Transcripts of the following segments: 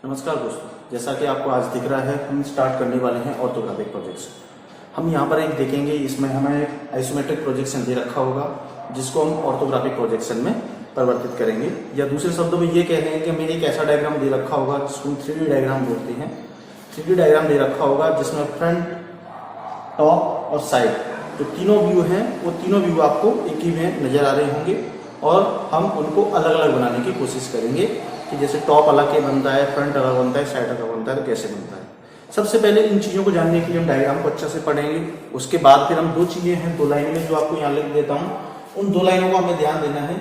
नमस्कार दोस्तों, जैसा कि आपको आज दिख रहा है हम स्टार्ट करने वाले हैं ऑर्थोग्राफिक प्रोजेक्शन। हम यहाँ पर एक देखेंगे, इसमें हमें आइसोमेट्रिक प्रोजेक्शन दे रखा होगा जिसको हम ऑर्थोग्राफिक प्रोजेक्शन में परिवर्तित करेंगे, या दूसरे शब्दों में ये कह रहे हैं कि हमें एक ऐसा डायग्राम दे रखा होगा जिसको हम 3D डायग्राम बोलते हैं। 3D डायग्राम दे रखा होगा जिसमें फ्रंट, टॉप और साइड जो तीनों व्यू हैं वो तीनों व्यू आपको एक ही में नजर आ रहे होंगे और हम उनको अलग अलग बनाने की कोशिश करेंगे कि जैसे टॉप अलग के बनता है, फ्रंट अलग बनता है, साइड अलग बनता है, तो कैसे बनता है। सबसे पहले इन चीज़ों को जानने के लिए हम डायग्राम को अच्छे से पढ़ेंगे। उसके बाद फिर हम दो चीज़ें हैं, दो लाइनें में जो आपको यहाँ लिख देता हूँ, उन दो लाइनों को हमें ध्यान देना है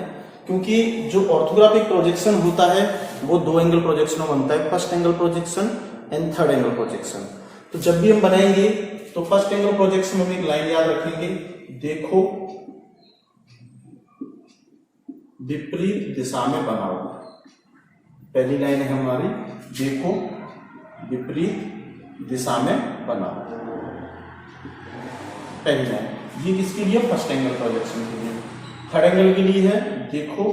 क्योंकि जो ऑर्थोग्राफिक प्रोजेक्शन होता है वो दो एंगल प्रोजेक्शन बनता है, first angle projection and third angle projection. तो जब भी हम बनाएंगे तो फर्स्ट एंगल प्रोजेक्शन में एक लाइन याद रखेंगे, देखो विपरीत दिशा में बनाओ। पहली लाइन है हमारी, देखो विपरीत दिशा में बनाओ। पहली लाइन ये किसके लिए? फर्स्ट एंगल प्रोजेक्शन के लिए। थर्ड एंगल के लिए है, देखो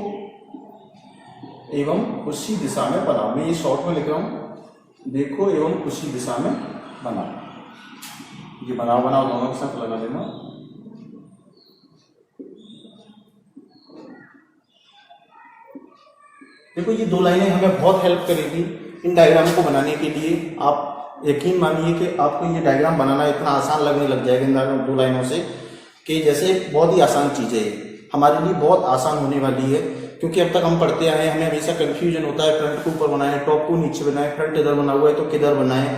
एवं उसी दिशा में बनाओ। मैं ये शॉर्ट में लिख रहा हूं, देखो एवं उसी दिशा में बनाओ। ये बनाओ बनाओ दोनों के साथ लगा लेना। देखो ये दो लाइनें हमें बहुत हेल्प करेगी इन डायग्राम को बनाने के लिए। आप यकीन मानिए कि आपको ये डायग्राम बनाना इतना आसान लगने लग जाएगा इन दो लाइनों से कि जैसे बहुत ही आसान चीज़ है, हमारे लिए बहुत आसान होने वाली है। क्योंकि अब तक हम पढ़ते आए हैं, हमें हमेशा कंफ्यूजन होता है, फ्रंट को ऊपर बनाए, टॉप को नीचे बनाए, फ्रंट इधर बना हुआ है तो किधर बनाए।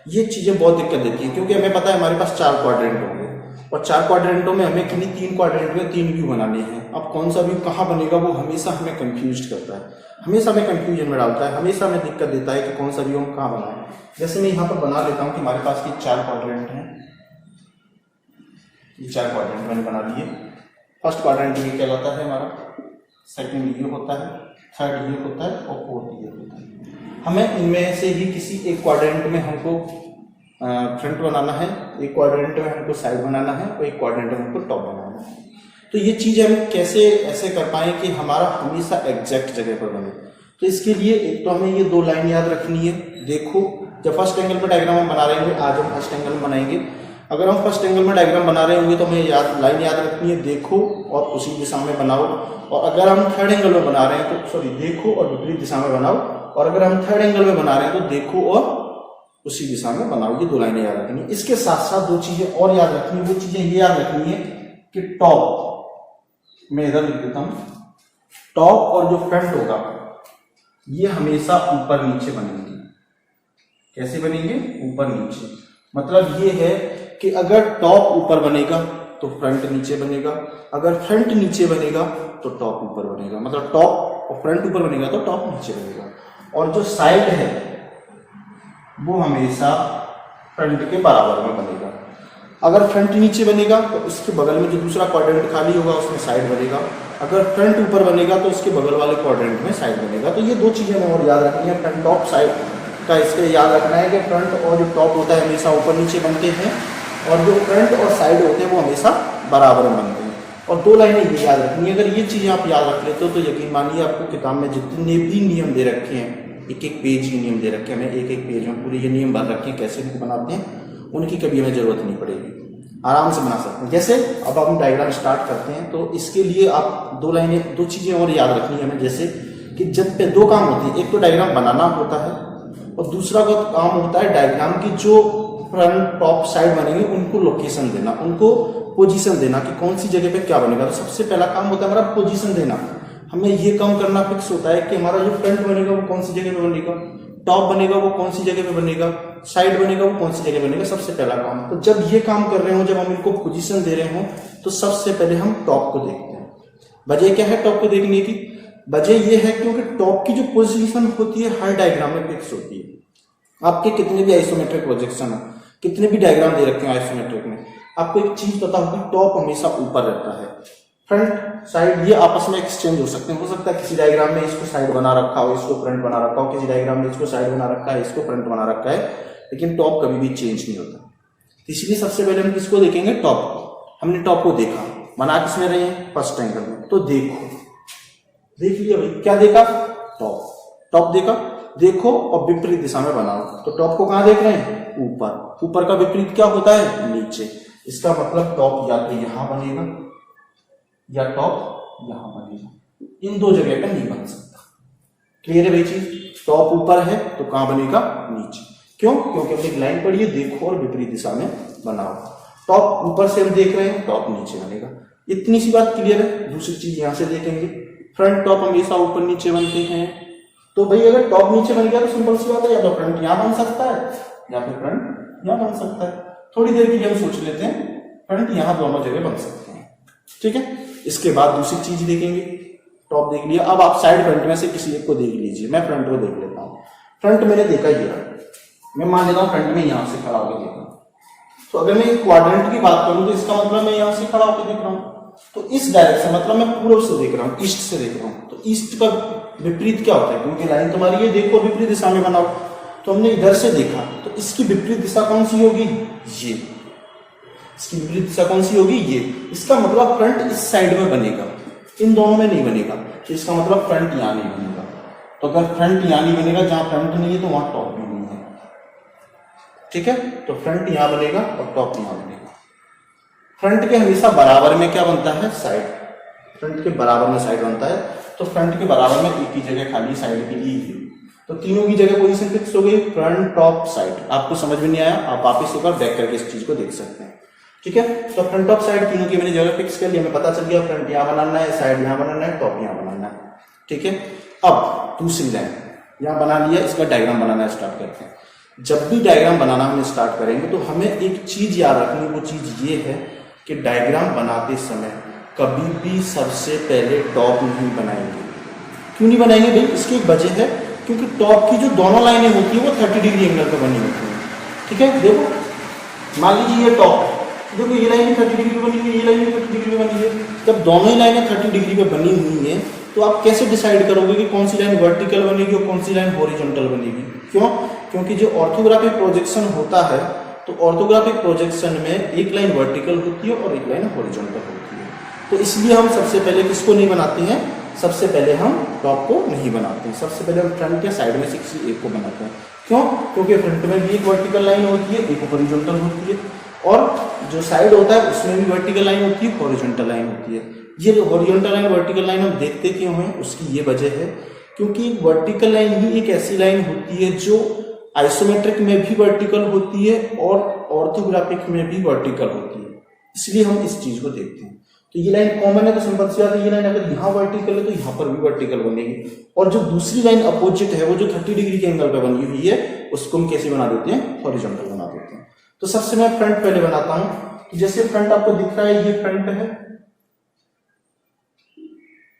ये चीज़ें बहुत दिक्कत देती हैं क्योंकि हमें पता है हमारे पास 4 क्वाड्रेंट होंगे और 4 क्वाड्रेंटों में हमें किन्हीं 3 क्वाड्रेंट में 3 व्यू बनाने हैं। अब कौन सा व्यू कहाँ बनेगा वो हमेशा हमें कंफ्यूज करता है, हमेशा हमें कंफ्यूजन में डालता है, हमेशा हमें दिक्कत देता है कि कौन सा व्यू हम कहाँ बनाएं। जैसे मैं यहाँ पर बना लेता हूँ कि हमारे पास ये 4 क्वाड्रेंट हैं, ये 4 क्वाड्रेंट मैंने बना लिए। फर्स्ट क्वाड्रेंट ये कहलाता है हमारा, सेकंड ये होता है, थर्ड ये होता है और फोर्थ ये होता है। हमें इनमें से ही किसी एक क्वाड्रेंट में हमको फ्रंट बनाना है, एक क्वाड्रेंट में हमको साइड बनाना है और एक क्वाड्रेंट में हमको टॉप बनाना है। तो ये चीज़ हम कैसे ऐसे कर पाए कि हमारा हमेशा एग्जैक्ट जगह पर बने। तो इसके लिए एक तो हमें ये दो लाइन याद रखनी है। देखो जब फर्स्ट एंगल में डायग्राम हम बना रहे होंगे, आज हम फर्स्ट एंगल में बनाएंगे, अगर हम फर्स्ट एंगल में डायग्राम बना रहे होंगे तो हमें लाइन याद रखनी है, देखो और उसी दिशा में बनाओ। और अगर हम थर्ड एंगल में बना रहे हैं तो सॉरी, देखो और विपरीत दिशा में बनाओ। और अगर हम थर्ड एंगल में बना रहे हैं तो देखो और उसी दिशा में बनाओ। ये दो लाइनें याद रखनी है। इसके साथ साथ दो चीजें और याद रखनी है। वो चीजें ये याद रखनी है कि टॉप, मैं इधर लिख देता हूं, टॉप और जो फ्रंट होगा ये हमेशा ऊपर नीचे बनेंगे। कैसे बनेंगे? ऊपर नीचे। मतलब ये है कि अगर टॉप ऊपर बनेगा तो फ्रंट नीचे बनेगा, अगर फ्रंट नीचे बनेगा तो टॉप ऊपर बनेगा। मतलब टॉप और फ्रंट ऊपर बनेगा तो टॉप नीचे बनेगा। और जो साइड है वो हमेशा फ्रंट के बराबर में बनेगा। अगर फ्रंट नीचे बनेगा तो उसके बगल में जो दूसरा क्वाड्रेंट खाली होगा उसमें साइड बनेगा, अगर फ्रंट ऊपर बनेगा तो उसके बगल वाले क्वाड्रेंट में साइड बनेगा। तो ये दो चीजें हमें और याद रखनी है। फ्रंट टॉप साइड का इसके याद रखना है कि फ्रंट और जो टॉप होता है हमेशा ऊपर नीचे बनते हैं और जो फ्रंट और साइड होते हैं वो हमेशा बराबर में बनते हैं। और दो लाइनें ये याद रखनी है। अगर ये चीजें आप याद रख लेते हो तो यकीन मानिए आपको किताब में जितने भी नियम दे रखे हैं, एक एक पेज के नियम दे रखे हैं, हमें एक एक पेज में पूरे ये नियम भर रखे हैं कैसे इनको बनाते हैं, उनकी कभी हमें जरूरत नहीं पड़ेगी, आराम से बना सकते हैं। जैसे अब हम डायग्राम स्टार्ट करते हैं तो इसके लिए आप दो लाइनें, दो चीजें और याद रखनी है हमें। जैसे कि जब पे दो काम होते हैं, एक तो डायग्राम बनाना होता है और दूसरा का काम होता है डायग्राम की जो फ्रंट टॉप साइड बनेंगे उनको लोकेशन देना, उनको पोजीशन देना कि कौन सी जगह पे क्या बनेगा। तो सबसे पहला काम होता है हमारा पोजीशन देना। हमें ये काम करना फिक्स होता है कि हमारा जो फ्रंट बनेगा वो कौन सी जगह पे बनेगा, टॉप बनेगा वो कौन सी जगह पे बनेगा, साइड बनेगा वो कौन सी जगह बनेगा, सबसे पहला काम। तो जब ये काम कर रहे हो, जब हम इनको पोजीशन दे रहे हो तो सबसे पहले हम टॉप को देखते हैं। वजह क्या है टॉप को देखने की? वजह ये है क्योंकि टॉप की जो पोजीशन होती है हर डायग्राम में फिक्स होती है। आपके कितने भी आइसोमेट्रिक प्रोजेक्शन है, कितने भी डायग्राम दे रखे हैं आइसोमेट्रिक में, आपको एक चीज पता होगी, टॉप हमेशा ऊपर रहता है, फ्रंट साइड ये आपस में एक्सचेंज हो सकते हैं। हो सकता है किसी डायग्राम में इसको साइड बना रखा हो, इसको फ्रंट बना रखा हो, किसी डायग्राम में इसको साइड बना रखा है, इसको फ्रंट बना रखा है, लेकिन टॉप कभी भी चेंज नहीं होता। इसलिए सबसे पहले हम किसको देखेंगे? टॉप को। हमने टॉप को देखा, बना किसमें रहे हैं? फर्स्ट एंगल में। तो देखो, देख लिया भाई, क्या देखा? टॉप। टॉप देखा, देखो और विपरीत दिशा में बनाओ। तो टॉप को कहां देख रहे हैं? ऊपर। ऊपर का विपरीत क्या होता है? नीचे। इसका मतलब टॉप या तो यहां बनेगा या टॉप यहां बनेगा, इन दो जगह पे नहीं बन सकता। क्लियर है भाई चीज? टॉप ऊपर है तो कहां बनेगा? नीचे। क्यों? क्योंकि हमने एक लाइन पढ़ी है, देखो और विपरीत दिशा में बनाओ। टॉप ऊपर से हम देख रहे हैं, टॉप नीचे बनेगा। इतनी सी बात क्लियर है। दूसरी चीज यहां से देखेंगे, फ्रंट टॉप हमेशा ऊपर नीचे बनते हैं। तो भाई अगर टॉप नीचे बन गया तो सिंपल सी बात है, या तो फ्रंट यहां बन सकता है या फिर फ्रंट यहां बन सकता है। थोड़ी देर के लिए हम सोच लेते हैं, फ्रंट यहां दोनों जगह बन सकते हैं। ठीक है, इसके बाद दूसरी चीज देखेंगे। टॉप देख लिया, अब आप साइड फ्रंट में से किसी एक को देख लीजिए। मैं फ्रंट को देख लेता हूँ। फ्रंट मैंने देखा ही है, मैं मान लेता हूँ फ्रंट में यहां से खड़ा होकर देख रहा हूँ। तो अगर मैं क्वाड्रेंट की बात करूं तो इसका मतलब मैं यहां से खड़ा होकर देख रहा हूं, तो इस डायरेक्शन मतलब मैं पूर्व से देख रहा हूं, ईस्ट से देख रहा हूं। तो ईस्ट का विपरीत क्या होता है? क्योंकि लाइन तुम्हारी ये देखो विपरीत दिशा में बनाओ, तो हमने इधर से देखा, तो इसकी विपरीत दिशा कौन सी होगी? ये। इसकी विपरीत दिशा कौन सी होगी? ये। इसका मतलब फ्रंट इस साइड में बनेगा, इन दोनों में नहीं बनेगा। तो इसका मतलब फ्रंट यहां नहीं बनेगा। तो अगर फ्रंट यहां नहीं बनेगा, जहां फ्रंट नहीं है तो वहां टॉप भी नहीं है। ठीक है, तो फ्रंट यहां बनेगा और टॉप यहां बनेगा। फ्रंट के हमेशा बराबर में क्या बनता है? साइड। फ्रंट के बराबर में साइड बनता है, तो फ्रंट के बराबर में एक ही जगह खाली साइड के लिए ही। तो तीनों की जगह पोजीशन फिक्स हो गई, फ्रंट टॉप साइड। आपको समझ में नहीं आया, आप वापिस एक बार बैक करके इस चीज को देख सकते हैं। ठीक है, तो फ्रंट टॉप साइड तीनों की मैंने जगह फिक्स कर लिया, हमें पता चल गया फ्रंट यहां बनाना है, साइड यहां बनाना है, टॉप यहां बनाना है। ठीक है, अब दूसरी लाइन यहां बना लिया, इसका डायग्राम बनाना स्टार्ट करते हैं। जब भी डायग्राम बनाना हम स्टार्ट करेंगे तो हमें एक चीज याद रखनी, वो चीज ये है कि डायग्राम बनाते समय कभी भी सबसे पहले टॉप नहीं बनाएंगे। क्यों नहीं बनाएंगे भाई? इसकी एक वजह है, क्योंकि टॉप की जो दोनों लाइनें होती है वो 30 डिग्री एंगल पर बनी होती है। ठीक है, देखो मान लीजिए ये टॉप, देखो ये लाइन 30 डिग्री पे बनी हुई है, ये लाइन 30 डिग्री पे बनी है। जब दोनों ही लाइनें 30 डिग्री पे बनी हुई है तो आप कैसे डिसाइड करोगे कि कौन सी लाइन वर्टिकल बनेगी और कौन सी लाइन हॉरिजॉन्टल बनेगी? क्यों? क्योंकि जो ऑर्थोग्राफिक प्रोजेक्शन होता है, तो ऑर्थोग्राफिक प्रोजेक्शन में एक लाइन वर्टिकल होती है और एक लाइन हॉरिजॉन्टल होती है। तो इसलिए हम सबसे पहले किसको नहीं बनाते हैं? सबसे पहले हम टॉप को नहीं बनाते हैं, सबसे पहले हम फ्रंट या साइड में से किसी एक को बनाते हैं। क्यों? क्योंकि फ्रंट में भी एक वर्टिकल लाइन होती है, एक हॉरिजॉन्टल होती है, और जो साइड होता है उसमें भी वर्टिकल लाइन होती है, हॉरिजॉन्टल लाइन होती है। ये हॉरिजॉन्टल लाइन वर्टिकल लाइन हम देखते क्यों हैं? उसकी ये वजह है क्योंकि वर्टिकल लाइन ही एक ऐसी लाइन होती है जो आइसोमेट्रिक में भी वर्टिकल होती है और ऑर्थोग्राफिक में भी वर्टिकल होती है, इसलिए हम इस चीज को देखते हैं। तो ये लाइन कॉमन है, तो सिंपल सी बात है, ये लाइन अगर यहाँ वर्टिकल है तो यहाँ पर भी वर्टिकल बनेगी। और जो दूसरी लाइन अपोजिट है, वो जो 30 डिग्री के एंगल पे बनी हुई है, उसको हम कैसे बना देते हैं? हॉरिजॉन्टल बना देते हैं। तो सबसे मैं फ्रंट पहले बनाता हूं। जैसे फ्रंट आपको दिख रहा है, ये फ्रंट है,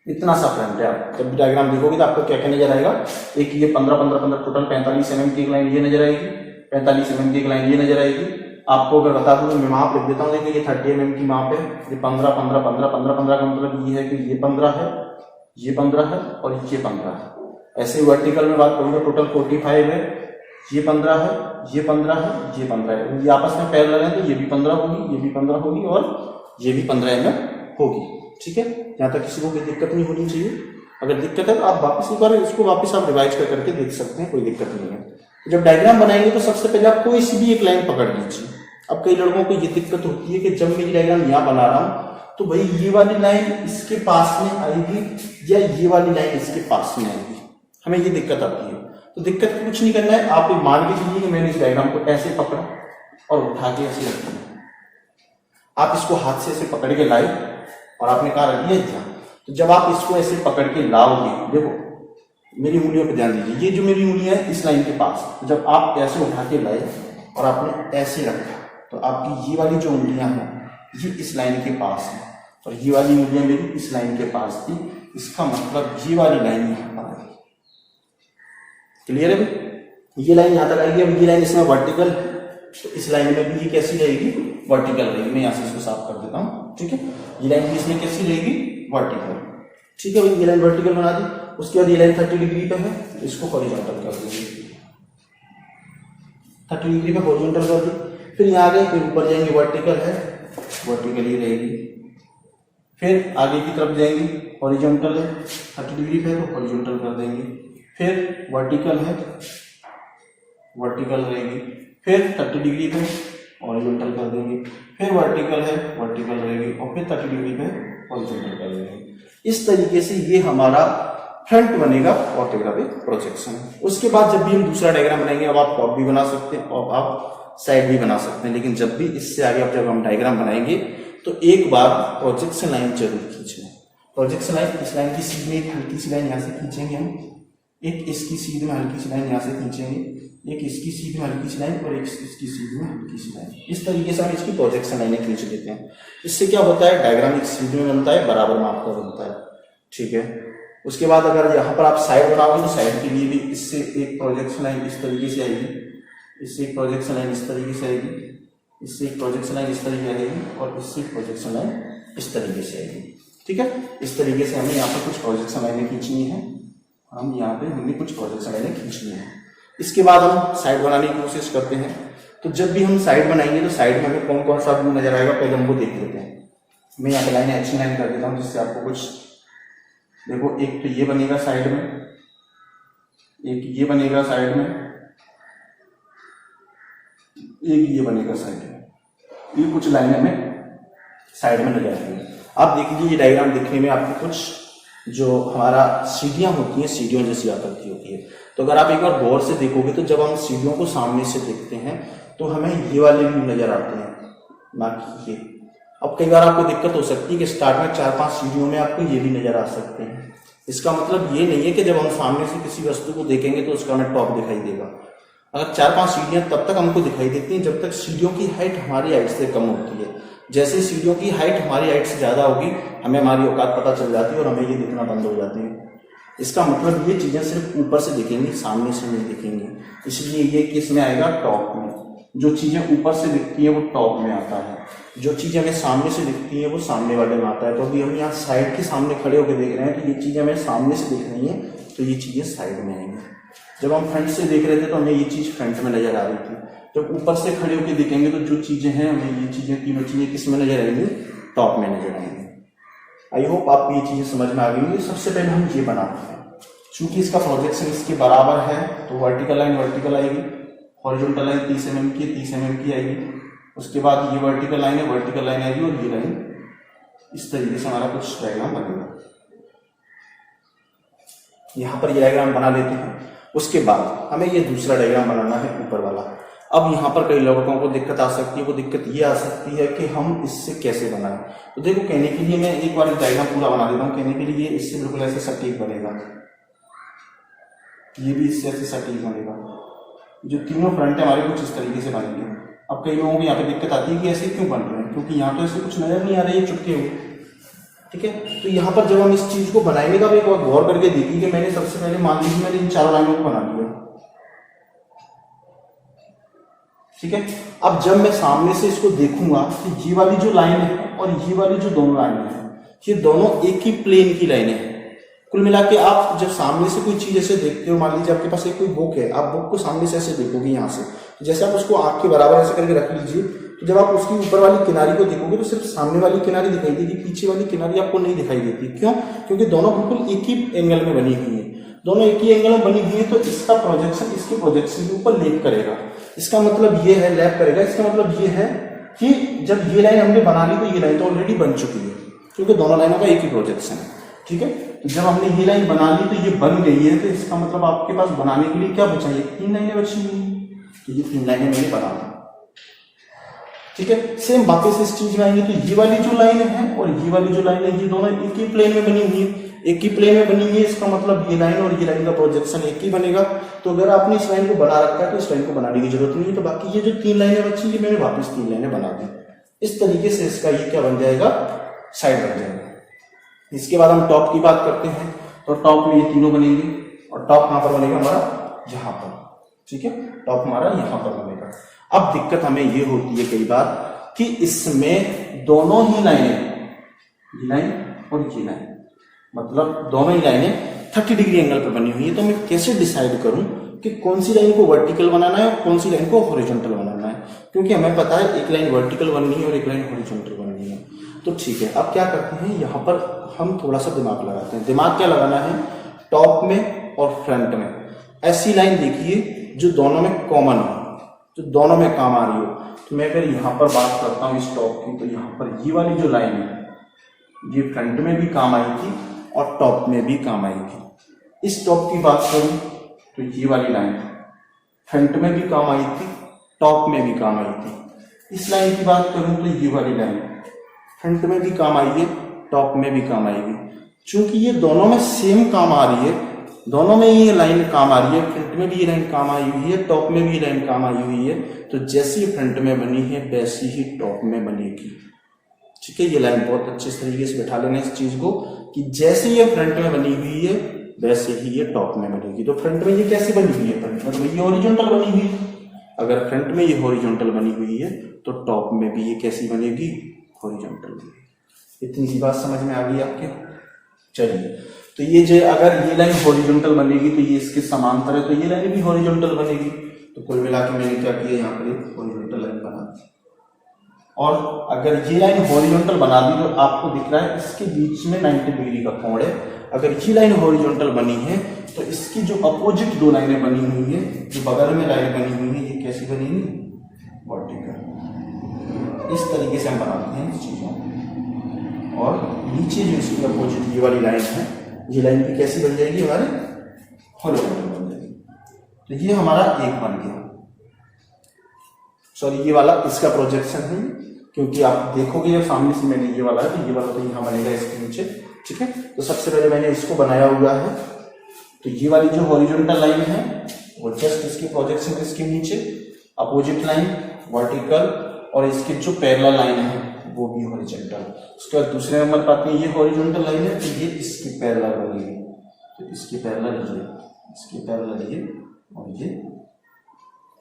इतना सा फ्रंट है। आप जब भी डायग्राम देखोगे तो आपको क्या क्या नजर आएगा? एक ये 15 टोटल 45 mm की एक लाइन ये नजर आएगी, 45 mm की एक लाइन ये नजर आएगी। आपको अगर बता दूं तो मैं माप लिख देता हूँ, देखिए ये 30 mm की माप है, ये 15 का मतलब ये है कि ये 15 है, ये 15 है और ये 15 है। ऐसे वर्टिकल में बात करूंगा टोटल 45 है, ये 15 है, ये 15 है, ये 15 है। ये आपस में पैरेलल है तो ये भी 15 होगी, ये भी 15 होगी और ये भी 15 mm होगी। ठीक है, यहाँ तक किसी को कोई दिक्कत नहीं होनी चाहिए। अगर दिक्कत है तो आप वापस एक बार इसको वापस आप रिवाइज करके देख सकते हैं, कोई दिक्कत नहीं है। जब डायग्राम बनाएंगे तो सबसे पहले आप कोई सी भी एक लाइन पकड़ लीजिए। अब कई लड़कों को ये दिक्कत होती है कि जब मैं डायग्राम यहाँ बना रहा हूँ तो भाई ये वाली लाइन इसके पास में आएगी या ये वाली लाइन इसके पास में आएगी, हमें ये दिक्कत आती है। तो दिक्कत कुछ नहीं करना है, आप मान के चलिए कि मैंने इस डायग्राम को ऐसे पकड़ा और उठा के ऐसे रख दिया। आप इसको हाथ से ऐसे पकड़ के लाए और आपने कहा रख दिया यहाँ। तो जब आप इसको ऐसे पकड़ के लाओगे, देखो मेरी उंगलियों पे ध्यान दीजिए, ये जो मेरी उंगलियां है इस लाइन के पास, जब आप ऐसे उठा के लाए और आपने ऐसे रखा तो आपकी ये वाली जो उंगलियां हैं ये इस लाइन के पास है और ये वाली उंगलियां मेरी इस लाइन के पास थी। इसका मतलब ये वाली लाइन यहाँ पर आएगी। क्लियर है भाई? ये लाइन यहाँ तक आएगी। अब ये लाइन इसमें वर्टिकल है तो इस लाइन में भी ये कैसी रहेगी? वर्टिकल रहेगी। मैं यहाँ से इसको साफ कर देता हूँ। ठीक है, ये लाइन भी इसमें कैसी रहेगी? वर्टिकल। ठीक है भाई, ये लाइन वर्टिकल बना दी। उसके बाद ये लाइन 30 डिग्री पे है, इसको हॉरिजॉन्टल कर देंगे। 30 डिग्री पे हॉरिजॉन्टल कर दी। फिर यहाँ आगे फिर ऊपर जाएंगे, वर्टिकल है, वर्टिकल ही रहेगी। फिर आगे की तरफ जाएंगे, हॉरिजॉन्टल है, 30 डिग्री पे तो हॉरिजॉन्टल कर देंगे। फिर वर्टिकल है, वर्टिकल रहेगी, फिर 30 डिग्री पे हॉरिजॉन्टल कर देंगे, फिर वर्टिकल है, वर्टिकल रहेगी, और फिर 30 डिग्री पे हॉरिजॉन्टल कर देंगे। इस तरीके से ये हमारा फ्रंट बनेगा ऑर्थोग्राफिक प्रोजेक्शन। उसके बाद जब भी हम दूसरा डायग्राम बनाएंगे, अब आप टॉप भी बना सकते हैं और आप साइड भी बना सकते हैं, लेकिन जब भी इससे आगे अब जब हम डायग्राम बनाएंगे तो एक बार प्रोजेक्शन लाइन जरूर खींचना। प्रोजेक्शन लाइन, इस लाइन की सीध में एक हल्की सी लाइन यहाँ से खींचेंगे हम, एक इसकी सीध में हल्की सी लाइन यहाँ से खींचेंगे, एक इसकी सीध में हल्की सी लाइन और एक इसकी सीध में हल्की सी लाइन। इस तरीके से हम इसकी प्रोजेक्शन लाइनें खींच लेते हैं। इससे क्या होता है, डायग्राम एक सीध में बनता है, बराबर माप का बनता है। ठीक है, उसके बाद अगर यहाँ पर आप साइड बनाओगे तो साइड के लिए भी इससे एक प्रोजेक्शन लाइन इस तरीके से आएगी, इससे एक प्रोजेक्शन लाइन इस तरीके से आएगी, इससे एक प्रोजेक्शन लाइन इस तरीके आएगी और इससे एक प्रोजेक्शन लाइन इस तरीके से आएगी। ठीक है, इस तरीके से हमें यहाँ पर कुछ प्रोजेक्शन लाइनें खींचनी है, हम यहाँ पे हमने कुछ प्रोजेक्शन लाइनें खींचनी है। इसके बाद हम साइड बनाने की कोशिश करते हैं। तो जब भी हम साइड बनाएंगे तो साइड में हमें कौन कौन सा व्यू नजर आएगा, पहले हमको देख लेते हैं। मैं यहाँ पे लाइनें अच्छी लाइन कर देता हूँ जिससे आपको कुछ देखो, एक तो ये बनेगा साइड में, एक ये बनेगा साइड में, एक ये बनेगा साइड में। ये कुछ लाइनें हमें साइड में नजर आएंगी। आप देखिए ये डायग्राम देखने में आपको कुछ जो हमारा सीढ़ियां होती हैं, सीढ़ियों जैसी आकृति होती है। तो अगर आप एक बार गौर से देखोगे तो जब हम सीढ़ियों को सामने से देखते हैं तो हमें ये वाले व्यू नजर आते हैं, ना कि ये। अब कई बार आपको दिक्कत हो सकती है कि स्टार्ट में 4-5 सीढ़ियों में आपको ये भी नजर आ सकते हैं। इसका मतलब ये नहीं है कि जब हम सामने से किसी वस्तु को देखेंगे तो उसका हमें टॉप दिखाई देगा। अगर 4-5 सीढ़ियां तब तक हमको दिखाई देती हैं जब तक सीढ़ियों की हाइट हमारी हाइट से कम होती है। जैसे सीढ़ियों की हाइट हमारी हाइट से ज्यादा होगी, हमें हमारी औकात पता चल जाती है और हमें ये दिखना बंद हो जाती है। इसका मतलब ये चीजें सिर्फ ऊपर से दिखेंगी, सामने से नहीं दिखेंगी। इसलिए ये किस में आएगा, टॉप में। जो चीजें ऊपर से दिखती है वो टॉप में आता है, जो चीजें हमें सामने से दिखती है वो सामने वाले में आता है। तो अभी हम यहाँ साइड के सामने खड़े होकर देख रहे हैं तो ये चीजें हमें सामने से दिख रही है, तो ये चीजें साइड में आएंगी। जब हम फ्रंट से देख रहे थे तो हमें ये चीज फ्रंट में नजर आ रही थी। जब ऊपर से खड़े होकर देखेंगे तो जो चीजें हैं हमें ये चीजें, तीनों चीजें किस में नजर आएंगी, टॉप में नजर आएंगी। आई होप आपको ये चीजें समझ में आ गई। सबसे पहले हम ये बनाते हैं, चूंकि इसका प्रोजेक्शन इसके बराबर है तो वर्टिकल लाइन वर्टिकल आएगी, हॉरिजॉन्टल लाइन 30 mm की 30 mm की आएगी। उसके बाद ये वर्टिकल लाइन है, वर्टिकल लाइन आएगी और ये लाइन, इस तरीके से हमारा कुछ डायग्राम बनेगा। यहां पर ये डायग्राम बना लेते हैं। उसके बाद हमें ये दूसरा डायग्राम बनाना है, ऊपर वाला। अब यहाँ पर कई लोगों को दिक्कत आ सकती है, वो दिक्कत ये आ सकती है कि हम इससे कैसे बनाएं। तो देखो, कहने के लिए मैं एक बार डायग्राम पूरा बना देता हूँ। कहने के लिए इससे बिल्कुल ऐसे सटीक बनेगा, ये भी इससे ऐसे सटीक बनेगा। जो तीनों फ्रंट है हमारे कुछ इस तरीके से बनेंगे। अब कई लोगों को यहाँ पे दिक्कत आती है कि ऐसे क्यों बन रहे हैं, क्योंकि यहाँ तो ऐसे कुछ नजर नहीं आ रही है चुपके हुए। ठीक है, तो यहाँ पर जब हम इस चीज को बनाएंगे तो एक बार गौर करके देखिए कि मैंने सबसे पहले मान लीजिए मैंने इन 4 लाइनों को बना लिया। ठीक है, अब जब मैं सामने से इसको देखूंगा तो ये वाली जो लाइन है और ये वाली जो दोनों लाइनें हैं, ये दोनों एक ही प्लेन की लाइनें हैं। कुल मिला के आप जब सामने से कोई चीज ऐसे देखते हो, मान लीजिए आपके पास एक कोई बुक है, आप बुक को सामने से ऐसे देखोगे यहाँ से, तो जैसे आप उसको आंख के बराबर ऐसे करके रख लीजिए, तो जब आप उसकी ऊपर वाली किनारी को देखोगे तो सिर्फ सामने वाली किनारी दिखाई देगी, पीछे वाली किनारी आपको नहीं दिखाई देती। क्यों? क्योंकि दोनों बिल्कुल एक ही एंगल में बनी हुई है, दोनों एक ही एंगल में बनी हुई है, तो इसका प्रोजेक्शन इसके प्रोजेक्शन के ऊपर लेप करेगा। इसका मतलब ये है, लैप करेगा। इसका मतलब ये है कि जब ये लाइन हमने बना ली तो ये लाइन तो ऑलरेडी बन चुकी है, क्योंकि दोनों लाइनों का एक ही प्रोजेक्शन है। ठीक है, तो जब हमने ये लाइन बना ली तो ये बन गई है, तो इसका मतलब आपके पास बनाने के लिए क्या बचा है, 3 लाइनें बची हुई है, तो ये 3 लाइनें मैंने बना दी। ठीक है, सेम वापस इस चीज में आएंगे तो ये वाली जो लाइन है और ये वाली जो लाइन है, ये दोनों एक ही प्लेन में बनी हुई है, एक ही प्लेन में बनी हुई है। इसका मतलब ये लाइन और ये लाइन का प्रोजेक्शन एक ही बनेगा। तो अगर आपने इस लाइन को बना रखा है तो इस लाइन को बनाने की जरूरत नहीं है। तो बाकी ये जो 3 लाइनें बची, ये मैंने वापस 3 लाइनें बना दी। इस तरीके से इसका ये क्या बन जाएगा, साइड बन जाएगा। इसके बाद हम टॉप की बात करते हैं, तो टॉप में ये तीनों बनेंगे और टॉप कहां पर बनेगा हमारा, यहाँ पर। ठीक है, टॉप हमारा यहाँ पर बनेगा। अब दिक्कत हमें ये होती है कई बार कि इसमें दोनों ही लाइनें, ये लाइन और ये लाइन, मतलब दोनों ही लाइनें 30 डिग्री एंगल पर बनी हुई है। तो मैं कैसे डिसाइड करूं कि कौन सी लाइन को वर्टिकल बनाना है और कौन सी लाइन को हॉरिजॉन्टल बनाना है, क्योंकि हमें पता है एक लाइन वर्टिकल बननी है और एक लाइन हॉरिजॉन्टल बननी है। तो ठीक है, अब क्या करते हैं, यहाँ पर हम थोड़ा सा दिमाग लगाते हैं। दिमाग क्या लगाना है, टॉप में और फ्रंट में। ऐसी लाइन देखिए जो दोनों में कॉमन हो, जो दोनों में काम आ रही हो। तो मैं अगर यहाँ पर बात करता हूँ इस टॉप की, तो यहाँ पर ये वाली जो लाइन है ये फ्रंट में भी काम आई थी और टॉप में भी काम आई थी। इस टॉप की बात करूँ तो ये वाली लाइन फ्रंट में भी काम आई थी, टॉप में भी काम आई थी। इस लाइन की बात करूँ तो ये वाली लाइन फ्रंट में भी काम आई है, टॉप में भी काम आएगी। चूंकि ये दोनों में सेम काम आ रही है, दोनों में ये लाइन काम आ रही है, फ्रंट में भी ये लाइन काम आई हुई है, टॉप में भी ये लाइन काम आई हुई है, तो जैसी फ्रंट में बनी है वैसी ही टॉप में बनेगी। ठीक है, ये लाइन बहुत अच्छे तरीके से बैठा लेना इस चीज को कि जैसे ये फ्रंट में बनी हुई है वैसे ही ये टॉप में बनेगी। तो फ्रंट में ये कैसे बनी हुई है? फ्रंट में तो ये हॉरिजॉन्टल बनी हुई है। अगर फ्रंट में ये हॉरिजॉन्टल बनी हुई है तो टॉप में भी ये कैसी बनेगी? हॉरिजॉन्टल। इतनी सी बात समझ में आ गई आपके? चलिए, तो ये जो अगर ये लाइन हॉरिजॉन्टल बनेगी तो ये इसके समांतर है, तो ये लाइन भी हॉरिजॉन्टल बनेगी। तो कुल मिला के मैंने क्या किया, यहाँ पर एक हॉरिजॉन्टल लाइन बना दी। और अगर ये लाइन हॉरिजॉन्टल बना दी तो आपको दिख रहा है इसके बीच में 90 डिग्री का कोण है। अगर ये लाइन हॉरिजॉन्टल बनी है तो इसकी जो अपोजिट दो लाइनें बनी हुई है, जो बगल में लाइन बनी हुई है, ये कैसी बनेगी? वर्टिकल। इस तरीके से हम बनाते हैं इस चीजों। और नीचे जो इसकी अपोजिट ये वाली लाइन है, ये लाइन भी कैसी बन जाएगी? हमारे हॉरिजॉन्टल बन जाएगी। तो ये हमारा एक बन गया। सॉरी, ये वाला इसका प्रोजेक्शन है, क्योंकि आप देखोगे ये सामने से मैंने ये वाला है, तो ये वाला तो यहाँ बनेगा इसके नीचे। ठीक है, तो सबसे पहले मैंने इसको बनाया हुआ है। तो ये वाली जो हॉरिजॉन्टल लाइन है वो जस्ट इसके प्रोजेक्शन इसके नीचे, अपोजिट लाइन वर्टिकल, और इसके जो पैरेलल लाइन है वो भी हॉरिजॉन्टल। उसके बाद दूसरे नंबर पर आती है ये हॉरिजॉन्टल लाइन है, तो ये इसकी पैरेलल बनेगी। तो इसकी पैरेलल ये, इसकी पैरेलल ये और ये।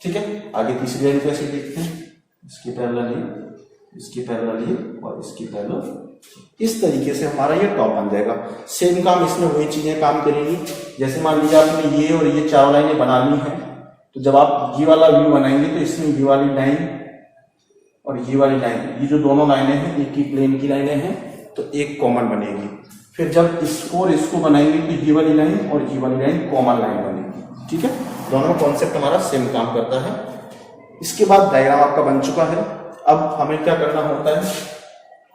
ठीक है, आगे तीसरी लाइन कैसे देखते हैं? इसकी पैरेलल ये, इसकी पैरेलल ये और इसकी पैरेलल। इस तरीके से हमारा ये टॉप बन जाएगा। सेम काम इसमें वही चीजें काम करेंगी। जैसे मान लीजिए आपने ये और ये चार लाइनें बना ली हैं, तो जब आप ये वाला व्यू बनाएंगे तो इसमें ये वाली लाइन और ये वाली लाइन, ये जो दोनों लाइनें हैं एक ही प्लेन की लाइनें हैं, तो एक कॉमन बनेगी। फिर जब इसको और इसको बनाएंगे तो ये वाली लाइन और ये वाली लाइन कॉमन लाइन बनेगी। ठीक है, दोनों कॉन्सेप्ट हमारा सेम काम करता है। इसके बाद डायग्राम आपका बन चुका है। अब हमें क्या करना होता है,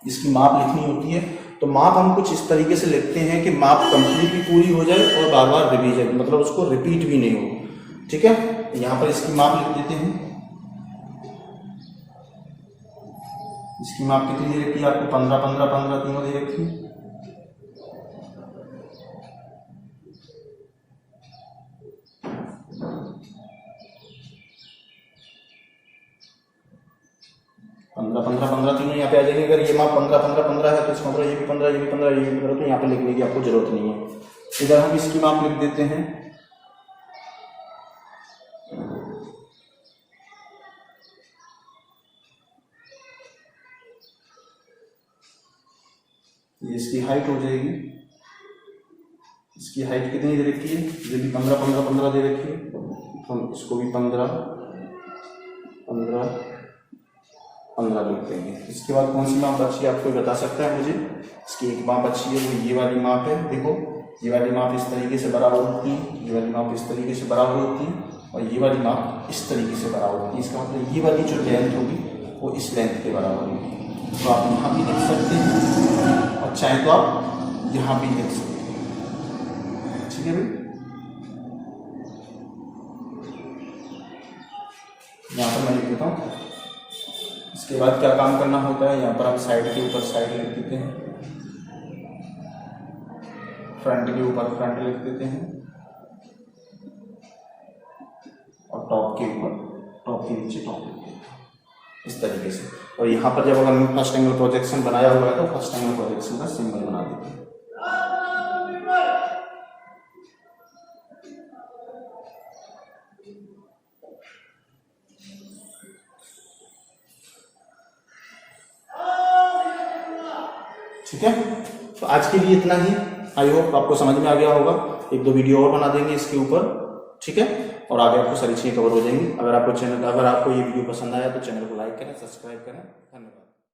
इसकी माप लिखनी होती है। तो माप हम कुछ इस तरीके से लिखते हैं कि माप कंप्लीटली पूरी हो जाए और बार बार रिवीजन, मतलब उसको रिपीट भी नहीं हो। ठीक है, यहाँ पर इसकी माप लिख देते हैं। इसकी माप कितनी दे रखी है आपको? 15 15 15 तीनों दे रखी है। पंद्रह 15 15 तीनों यहाँ पे आ जाएंगे। अगर ये माप 15 15 15 है तो इसका मतलब ये भी 15 ये भी 15 ये भी 15, तो यहाँ पे लिखने की आपको जरूरत नहीं है। इधर हम इसकी माप लिख देते हैं। ये इसकी हाइट हो जाएगी। इसकी हाइट कितनी दे रखी है? ये भी 15 15 15 दे रखी है, तो हम इसको भी 15 15 15 लिख देंगे। इसके बाद कौन सी माप बची है आपको बता सकता है मुझे? इसकी एक माप बची है, वो ये वाली माप है। देखो, ये वाली माप इस तरीके से बराबर होती है, ये वाली माप इस तरीके से बराबर होती है, और ये वाली माप इस तरीके से बराबर होती है। इसका मतलब ये वाली जो लेंथ होगी वो इस लेंथ के बराबर होगी। तो आप यहाँ भी लिख सकते हैं और चाहे तो आप यहाँ भी लिख सकते हैं। ठीक है भाई, यहाँ पर मैं लिख देता हूँ। इसके बाद क्या काम करना होता है, यहाँ पर हम साइड के ऊपर साइड लिख देते हैं, फ्रंट के ऊपर फ्रंट लिख देते हैं, और टॉप के ऊपर टॉप के नीचे टॉप लिख देते हैं, इस तरीके से। और यहाँ पर जब अगर हमने फर्स्ट एंगल प्रोजेक्शन बनाया हुआ है तो फर्स्ट एंगल प्रोजेक्शन का सिंबल बना देते हैं। ठीक है, तो आज के लिए इतना ही। आई होप आपको समझ में आ गया होगा। एक दो वीडियो और बना देंगे इसके ऊपर। ठीक है, और आगे आपको सारी चीजें कवर हो जाएंगी। अगर आपको ये वीडियो पसंद आया तो चैनल को लाइक करें, सब्सक्राइब करें। धन्यवाद।